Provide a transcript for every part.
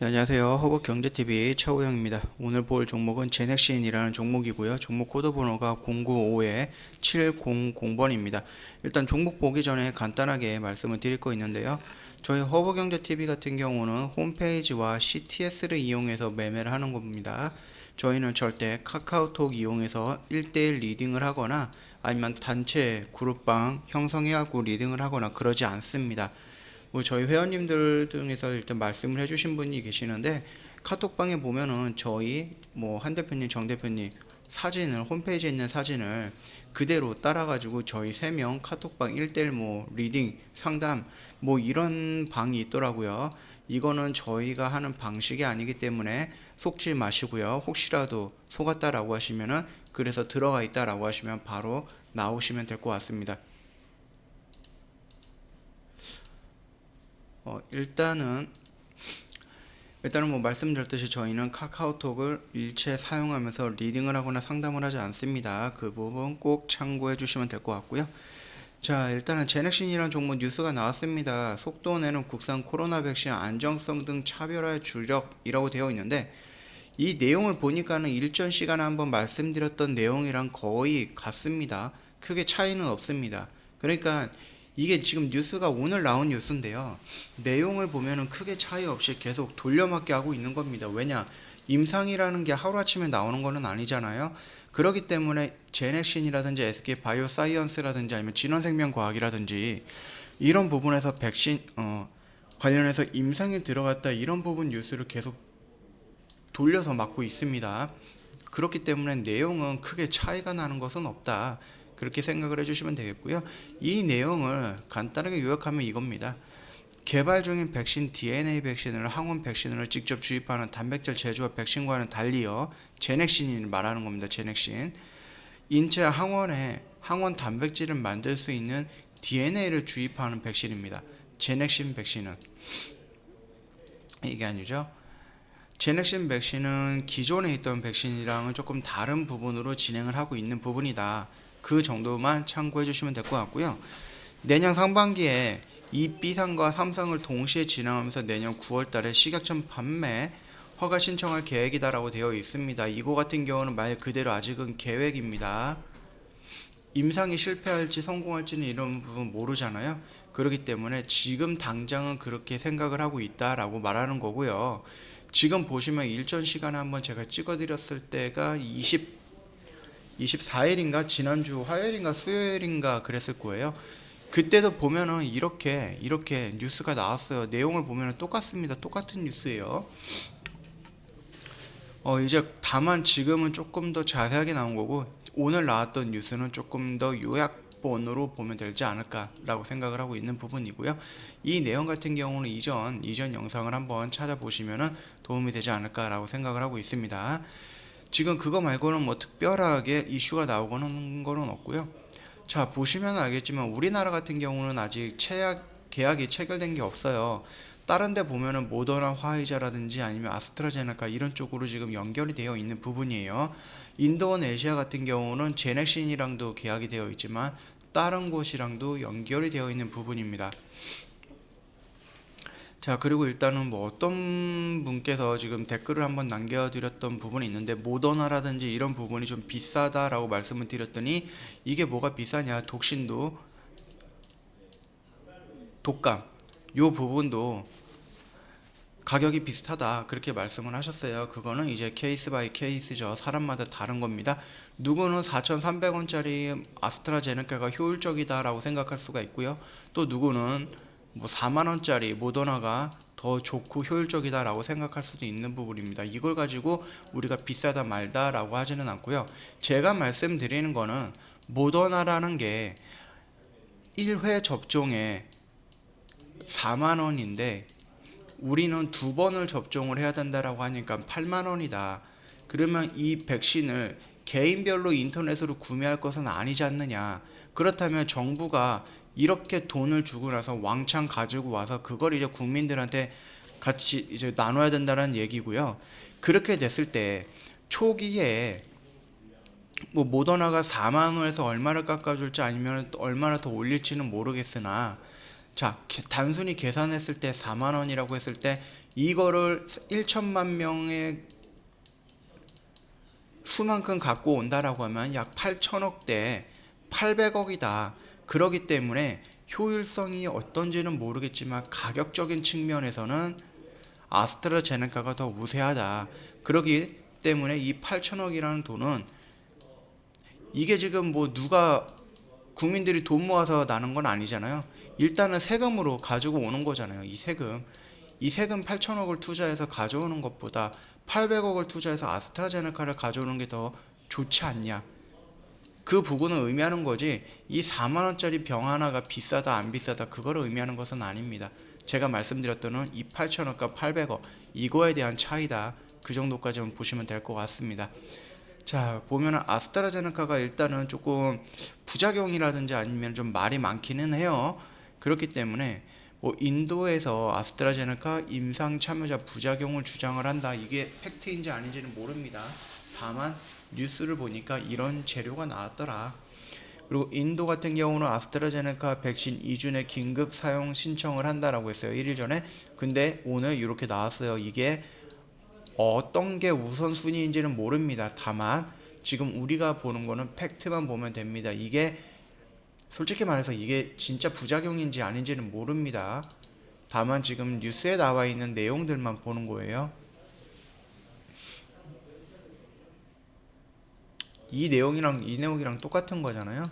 네, 안녕하세요. 허벅경제TV 최호영입니다. 오늘 볼 종목은 제넥신이라는 종목이고요. 종목 코드 번호가 095-700번입니다. 일단 종목 보기 전에 간단하게 말씀을 드릴 거 있는데요. 저희 허벅경제TV 같은 경우는 홈페이지와 CTS를 이용해서 매매를 하는 겁니다. 저희는 절대 카카오톡 이용해서 1대1 리딩을 하거나 아니면 단체 그룹방 형성해갖고 리딩을 하거나 그러지 않습니다. 뭐 저희 회원님들 중에서 일단 말씀을 해주신 분이 계시는데, 카톡방에 보면은 저희 뭐 한 대표님, 정 대표님 사진을, 홈페이지에 있는 사진을 그대로 따라가지고 저희 3명 카톡방 1대1 뭐 리딩 상담 뭐 이런 방이 있더라고요. 이거는 저희가 하는 방식이 아니기 때문에 속지 마시고요. 혹시라도 속았다라고 하시면은, 그래서 들어가 있다라고 하시면 바로 나오시면 될 것 같습니다. 일단은 뭐 말씀드렸듯이 저희는 카카오톡을 일체 사용하면서 리딩을 하거나 상담을 하지 않습니다. 그 부분 꼭 참고해 주시면 될 것 같고요. 자, 일단은 제넥신이라는 종목 뉴스가 나왔습니다. 속도 내는 국산 코로나 백신 안정성 등 차별화의 주력이라고 되어 있는데, 이 내용을 보니까는 일전 시간에 한번 말씀드렸던 내용이랑 거의 같습니다. 크게 차이는 없습니다. 그러니까 이게 지금 뉴스가 오늘 나온 뉴스인데요. 내용을 보면은 크게 차이 없이 계속 돌려막기 하고 있는 겁니다. 왜냐? 임상이라는 게 하루아침에 나오는 거는 아니잖아요. 그렇기 때문에 제넥신이라든지 SK 바이오사이언스라든지 아니면 진원생명과학이라든지 이런 부분에서 백신 관련해서 임상에 들어갔다, 이런 부분 뉴스를 계속 돌려서 막고 있습니다. 그렇기 때문에 내용은 크게 차이가 나는 것은 없다, 그렇게 생각을 해주시면 되겠고요. 이 내용을 간단하게 요약하면 이겁니다. 개발 중인 백신 DNA 백신을 항원 백신으로 직접 주입하는 단백질 제조와 백신과는 달리요, 제넥신을 말하는 겁니다. 제넥신, 인체 항원에 항원 단백질을 만들 수 있는 DNA를 주입하는 백신입니다. 제넥신 백신은 이게 아니죠. 제넥신 백신은 기존에 있던 백신이랑은 조금 다른 부분으로 진행을 하고 있는 부분이다. 그 정도만 참고해 주시면 될 것 같고요. 내년 상반기에 이 B상과 3상을 동시에 진행하면서 내년 9월 달에 식약처 판매 허가 신청할 계획이다라고 되어 있습니다. 이거 같은 경우는 말 그대로 아직은 계획입니다. 임상이 실패할지 성공할지는 이런 부분 모르잖아요. 그렇기 때문에 지금 당장은 그렇게 생각을 하고 있다라고 말하는 거고요. 지금 보시면 일전 시간에 한번 제가 찍어드렸을 때가 24일인가 지난주 화요일인가 수요일인가 그랬을 거예요. 그때도 보면은 이렇게 뉴스가 나왔어요. 내용을 보면은 똑같습니다. 똑같은 뉴스예요. 이제 다만 지금은 조금 더 자세하게 나온 거고, 오늘 나왔던 뉴스는 조금 더 요약본으로 보면 되지 않을까라고 생각을 하고 있는 부분이고요. 이 내용 같은 경우는 이전 영상을 한번 찾아보시면은 도움이 되지 않을까라고 생각을 하고 있습니다. 지금 그거 말고는 뭐 특별하게 이슈가 나오고는 거는 없고요. 자, 보시면 알겠지만 우리나라 같은 경우는 아직 계약이 체결된 게 없어요. 다른 데 보면은 모더나 화이자라든지 아니면 아스트라제네카 이런 쪽으로 지금 연결이 되어 있는 부분이에요. 인도네시아 같은 경우는 제넥신이랑도 계약이 되어 있지만 다른 곳이랑도 연결이 되어 있는 부분입니다. 자, 그리고 일단은 뭐 어떤 분께서 지금 댓글을 한번 남겨드렸던 부분이 있는데, 모더나라든지 이런 부분이 좀 비싸다라고 말씀을 드렸더니, 이게 뭐가 비싸냐, 독신도 독감 요 부분도 가격이 비슷하다, 그렇게 말씀을 하셨어요. 그거는 이제 케이스 바이 케이스죠. 사람마다 다른 겁니다. 누구는 4,300원짜리 아스트라제네카가 효율적이다 라고 생각할 수가 있고요. 또 누구는 뭐 4만원짜리 모더나가 더 좋고 효율적이다 라고 생각할 수도 있는 부분입니다. 이걸 가지고 우리가 비싸다 말다 라고 하지는 않고요. 제가 말씀드리는 거는 모더나라는 게 1회 접종에 4만원인데 우리는 2번을 접종을 해야 된다라고 하니까 8만원이다. 그러면 이 백신을 개인별로 인터넷으로 구매할 것은 아니지 않느냐. 그렇다면 정부가 이렇게 돈을 주고 나서 왕창 가지고 와서 그걸 이제 국민들한테 같이 이제 나눠야 된다는 얘기고요. 그렇게 됐을 때 초기에 뭐 모더나가 4만원에서 얼마를 깎아줄지 아니면 얼마나 더 올릴지는 모르겠으나, 자, 단순히 계산했을 때 4만 원이라고 했을 때 이거를 1천만 명의 수만큼 갖고 온다라고 하면 약 8천억 대 800억이다. 그러기 때문에 효율성이 어떤지는 모르겠지만 가격적인 측면에서는 아스트라제네카가 더 우세하다. 그러기 때문에 이 8천억이라는 돈은 이게 지금 뭐 누가 국민들이 돈 모아서 나는 건 아니잖아요. 일단은 세금으로 가지고 오는 거잖아요. 이 세금 8천억을 투자해서 가져오는 것보다 800억을 투자해서 아스트라제네카를 가져오는 게 더 좋지 않냐. 그 부분을 의미하는 거지, 이 4만원짜리 병 하나가 비싸다 안 비싸다 그거를 의미하는 것은 아닙니다. 제가 말씀드렸던 이 8천억과 800억 이거에 대한 차이다. 그 정도까지만 보시면 될 것 같습니다. 자, 보면은 아스트라제네카가 일단은 조금 부작용이라든지 아니면 좀 말이 많기는 해요. 그렇기 때문에 뭐 인도에서 아스트라제네카 임상 참여자 부작용을 주장을 한다. 이게 팩트인지 아닌지는 모릅니다. 다만 뉴스를 보니까 이런 재료가 나왔더라. 그리고 인도 같은 경우는 아스트라제네카 백신 2주 긴급 사용 신청을 한다라고 했어요. 1일 전에. 근데 오늘 이렇게 나왔어요. 이게 어떤 게 우선순위인지는 모릅니다. 다만 지금 우리가 보는 거는 팩트만 보면 됩니다. 이게 솔직히 말해서 이게 진짜 부작용인지 아닌지는 모릅니다. 다만 지금 뉴스에 나와 있는 내용들만 보는 거예요. 이 내용이랑 똑같은 거잖아요.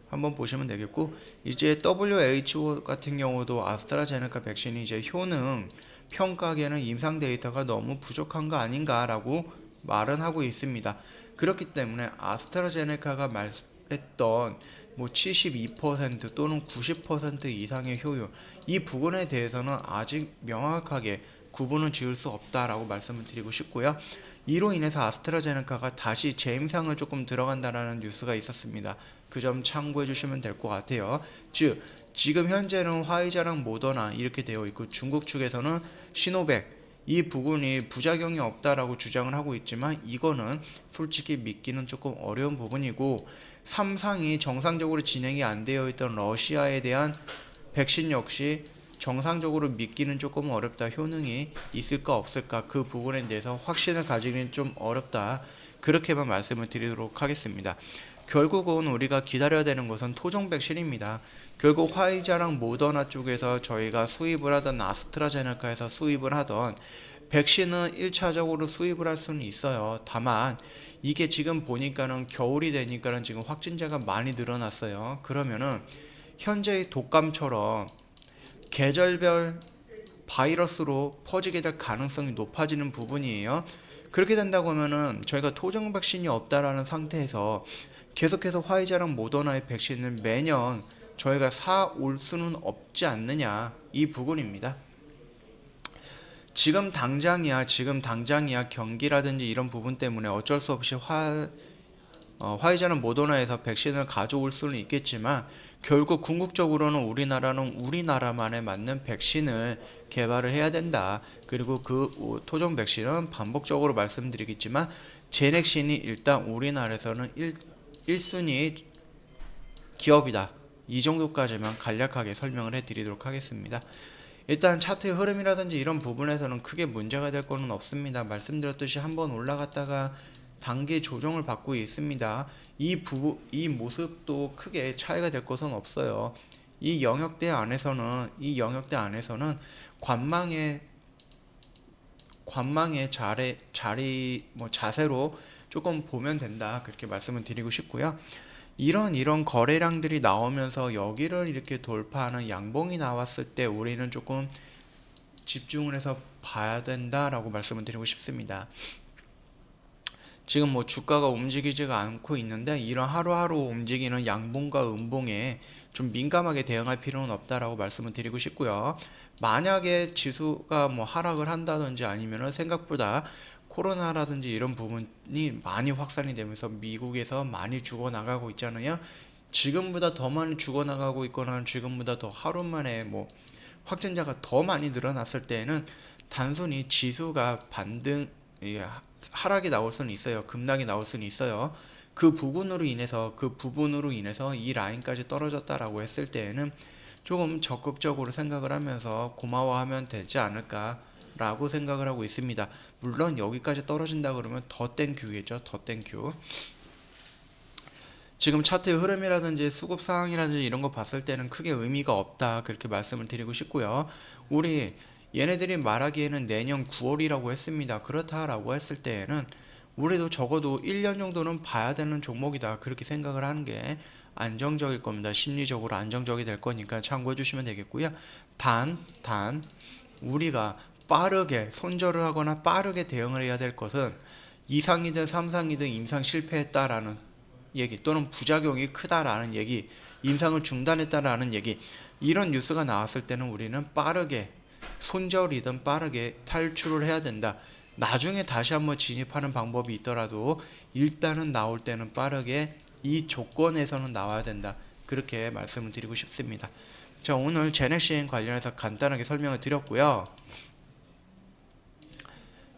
한번 보시면 되겠고, 이제 WHO 같은 경우도 아스트라제네카 백신이 이제 효능 평가에는 임상 데이터가 너무 부족한 거 아닌가라고 말은 하고 있습니다. 그렇기 때문에 아스트라제네카가 말했던 뭐 72% 또는 90% 이상의 효율, 이 부분에 대해서는 아직 명확하게 구분은 지을 수 없다라고 말씀을 드리고 싶고요. 이로 인해서 아스트라제네카가 다시 재임상을 조금 들어간다라는 뉴스가 있었습니다. 그 점 참고해 주시면 될 것 같아요. 즉 지금 현재는 화이자랑 모더나 이렇게 되어 있고, 중국 측에서는 시노백 이 부분이 부작용이 없다라고 주장을 하고 있지만 이거는 솔직히 믿기는 조금 어려운 부분이고, 3상이 정상적으로 진행이 안 되어 있던 러시아에 대한 백신 역시 정상적으로 믿기는 조금 어렵다. 효능이 있을까 없을까 그 부분에 대해서 확신을 가지기는 좀 어렵다. 그렇게만 말씀을 드리도록 하겠습니다. 결국은 우리가 기다려야 되는 것은 토종 백신입니다. 결국 화이자랑 모더나 쪽에서 저희가 수입을 하던 아스트라제네카에서 수입을 하던 백신은 1차적으로 수입을 할 수는 있어요. 다만 이게 지금 보니까는 겨울이 되니까는 지금 확진자가 많이 늘어났어요. 그러면은 현재의 독감처럼 계절별 바이러스로 퍼지게 될 가능성이 높아지는 부분이에요. 그렇게 된다고 하면은 저희가 토종 백신이 없다라는 상태에서 계속해서 화이자랑 모더나의 백신을 매년 저희가 사올 수는 없지 않느냐, 이 부분입니다. 지금 당장이야 경기라든지 이런 부분 때문에 어쩔 수 없이 화이자는 모더나에서 백신을 가져올 수는 있겠지만 결국 궁극적으로는 우리나라는 우리나라만에 맞는 백신을 개발을 해야 된다. 그리고 그 토종 백신은 반복적으로 말씀드리겠지만 제넥신이 일단 우리나라에서는 1순위 기업이다. 이 정도까지만 간략하게 설명을 해드리도록 하겠습니다. 일단 차트의 흐름이라든지 이런 부분에서는 크게 문제가 될 거는 없습니다. 말씀드렸듯이 한번 올라갔다가 단기 조정을 받고 있습니다. 이 모습도 크게 차이가 될 것은 없어요. 이 영역대 안에서는 관망의 자세로 조금 보면 된다. 그렇게 말씀을 드리고 싶고요. 이런 거래량들이 나오면서 여기를 이렇게 돌파하는 양봉이 나왔을 때 우리는 조금 집중을 해서 봐야 된다라고 말씀을 드리고 싶습니다. 지금 뭐 주가가 움직이지가 않고 있는데 이런 하루하루 움직이는 양봉과 음봉에 좀 민감하게 대응할 필요는 없다라고 말씀을 드리고 싶고요. 만약에 지수가 뭐 하락을 한다든지 아니면은 생각보다 코로나라든지 이런 부분이 많이 확산이 되면서 미국에서 많이 죽어나가고 있잖아요. 지금보다 더 많이 죽어나가고 있거나 지금보다 더 하루 만에 뭐 확진자가 더 많이 늘어났을 때에는 단순히 지수가 하락이 나올 수는 있어요. 급락이 나올 수는 있어요. 그 부분으로 인해서 이 라인까지 떨어졌다라고 했을 때에는 조금 적극적으로 생각을 하면서 고마워하면 되지 않을까라고 생각을 하고 있습니다. 물론 여기까지 떨어진다 그러면 더 땡큐겠죠. 더 땡큐. 지금 차트의 흐름이라든지 수급 상황이라든지 이런 거 봤을 때는 크게 의미가 없다 그렇게 말씀을 드리고 싶고요. 우리 얘네들이 말하기에는 내년 9월이라고 했습니다. 그렇다라고 했을 때에는 우리도 적어도 1년 정도는 봐야 되는 종목이다 그렇게 생각을 하는 게 안정적일 겁니다. 심리적으로 안정적이 될 거니까 참고해 주시면 되겠고요. 단 우리가 빠르게 손절을 하거나 빠르게 대응을 해야 될 것은 이상이든 삼상이든 임상 실패했다라는 얘기 또는 부작용이 크다라는 얘기, 임상을 중단했다라는 얘기, 이런 뉴스가 나왔을 때는 우리는 빠르게 손절이든 빠르게 탈출을 해야 된다. 나중에 다시 한번 진입하는 방법이 있더라도 일단은 나올 때는 빠르게 이 조건에서는 나와야 된다. 그렇게 말씀을 드리고 싶습니다. 자, 오늘 제넥신 관련해서 간단하게 설명을 드렸고요.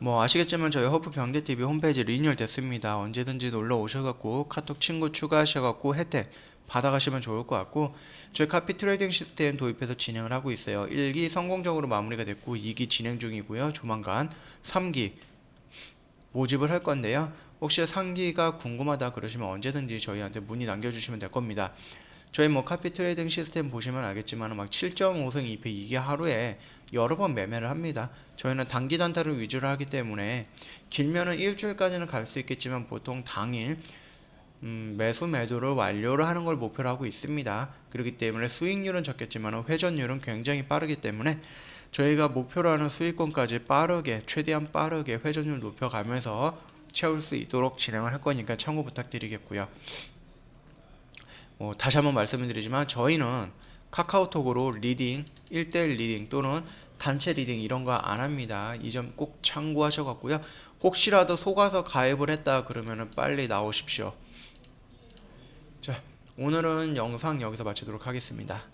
뭐 아시겠지만 저희 허브 경제TV 홈페이지 리뉴얼 됐습니다. 언제든지 놀러 오셔갖고 카톡 친구 추가하셔갖고 혜택 받아가시면 좋을 것 같고, 저희 카피 트레이딩 시스템 도입해서 진행을 하고 있어요. 1기 성공적으로 마무리가 됐고 2기 진행 중이고요. 조만간 3기 모집을 할 건데요. 혹시 3기가 궁금하다 그러시면 언제든지 저희한테 문의 남겨주시면 될 겁니다. 저희 뭐 카피 트레이딩 시스템 보시면 알겠지만 막 7.5승 2패 이게 하루에 여러 번 매매를 합니다. 저희는 단기 단타를 위주로 하기 때문에 길면은 일주일까지는 갈 수 있겠지만 보통 당일 매수 매도를 완료를 하는 걸 목표로 하고 있습니다. 그렇기 때문에 수익률은 적겠지만 회전율은 굉장히 빠르기 때문에 저희가 목표로 하는 수익권까지 빠르게 최대한 빠르게 회전율 높여가면서 채울 수 있도록 진행을 할 거니까 참고 부탁드리겠고요. 다시 한번 말씀을 드리지만 저희는 카카오톡으로 리딩, 1대1 리딩 또는 단체 리딩 이런 거 안 합니다. 이 점 꼭 참고하셔갖고요. 혹시라도 속아서 가입을 했다 그러면은 빨리 나오십시오. 자, 오늘은 영상 여기서 마치도록 하겠습니다.